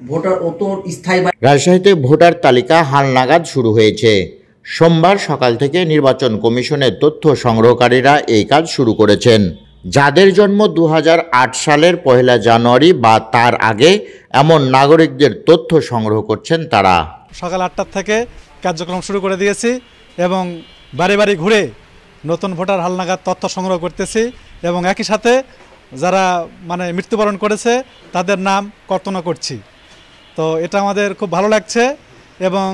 Voter ও তো স্থায়ী। রাজশাহীতে ভোটার তালিকা হালনাগাদ শুরু হয়েছে। সোমবার সকাল থেকে নির্বাচন কমিশনের তথ্য সংগ্রহকারীরা এই কাজ শুরু করেছেন। যাদের জন্ম 2008 সালের 1 জানুয়ারি বা তার আগে এমন নাগরিকদের তথ্য সংগ্রহ করছেন তারা। সকাল 8টা থেকে কার্যক্রম শুরু করে দিয়েছি এবং বাড়ি বাড়ি ঘুরে নতুন ভোটার হালনাগাদ তথ্য সংগ্রহ করতেছি এবং একই সাথে যারা মৃত্যুবরণ করেছে তাদের নাম কর্তন করছি। তো এটা আমাদের খুব ভালো লাগছে এবং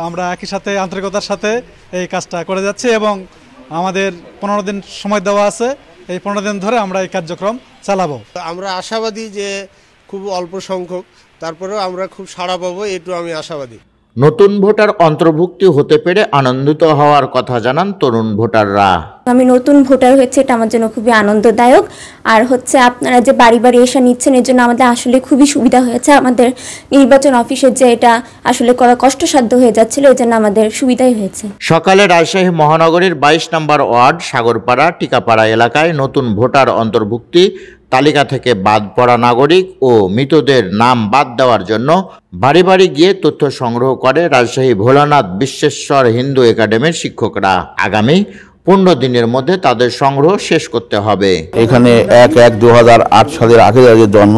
আমরা একই সাথে আন্তরিকতার সাথে এই কাজটা করে যাচ্ছি এবং আমাদের 15 দিন সময় দেওয়া আছে। এই 15 দিন ধরে আমরা এই কার্যক্রম চালাবো। আমরা আশাবাদী যে খুব অল্প সংখ্যক, তারপরেও আমরা খুব সাড়া পাবো, এটু আমি আশাবাদী। নতুন ভোটার অন্তর্ভুক্তি হতে পেরে আনন্দিত হওয়ার কথা জানান তরুণ ভোটাররা। আমি নতুন ভোটার হয়েছে, এটা আমার জন্য খুবই আনন্দদায়ক। আর আপনারা যে বাড়ি বাড়ি এসে নিচ্ছেন, এর জন্য আমাদের আসলে খুবই সুবিধা হয়েছে। আমাদের নির্বাচন অফিসের যে এটা আসলে করা কষ্টসাধ্য হয়ে যাচ্ছিল, এর জন্য আমাদের সুবিধাই হয়েছে। সকালে রাজশাহী মহানগরীর 22 নম্বর ওয়ার্ড সাগরপাড়া টিকাপাড়া এলাকায় নতুন ভোটার অন্তর্ভুক্তি তালিকা থেকে বাদ পড়া নাগরিক ও মৃতদের নাম বাদ দেওয়ার জন্য বাড়ি বাড়ি গিয়ে তথ্য সংগ্রহ করে রাজশাহী ভোলানাথ বিশ্বেশ্বর হিন্দু একাডেমির শিক্ষকরা। আগামী 15 দিনের মধ্যে তাদের সংগ্রহ শেষ করতে হবে। এখানে 1/1/2008 সালের আগে যাদের জন্ম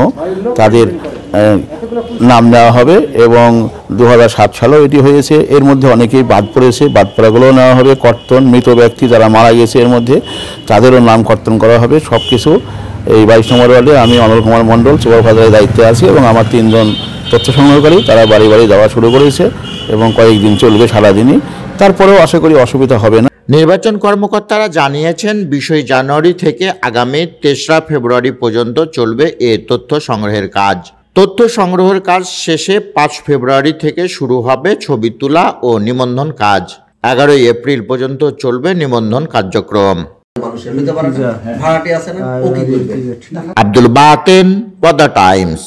তাদের নাম নেওয়া হবে এবং 2007 সালেও এটি হয়েছে। এর মধ্যে অনেকেই বাদ পড়েছে, বাদ পড়াগুলোও নেওয়া হবে। কর্তন মৃত ব্যক্তি যারা মারা গেছে এর মধ্যে তাদেরও নাম কর্তন করা হবে। সব কিছু এই 22 নম্বর ওয়ার্ডে আমি অনল কুমার মণ্ডল সুপারভাইজারের দায়িত্বে আছি এবং আমার 3 জন তথ্য সংগ্রহকারী তারা বাড়ি বাড়ি যাওয়া শুরু করেছে এবং কয়েকদিন চলবে সারাদিনই। তারপরেও আশা করি অসুবিধা হবে না। নির্বাচন কর্মকর্তারা জানিয়েছেন 20 জানুয়ারি থেকে আগামী 3রা ফেব্রুয়ারি পর্যন্ত চলবে এ তথ্য সংগ্রহের কাজ। তথ্য সংগ্রহের কাজ শেষে 5 ফেব্রুয়ারি থেকে শুরু হবে ছবি তোলা ও নিবন্ধন কাজ। 11 এপ্রিল পর্যন্ত চলবে নিবন্ধন কার্যক্রম। ভাড়াটি আছে না, ও কি করবে? আব্দুল বাতেন, পদ্মা টাইমস।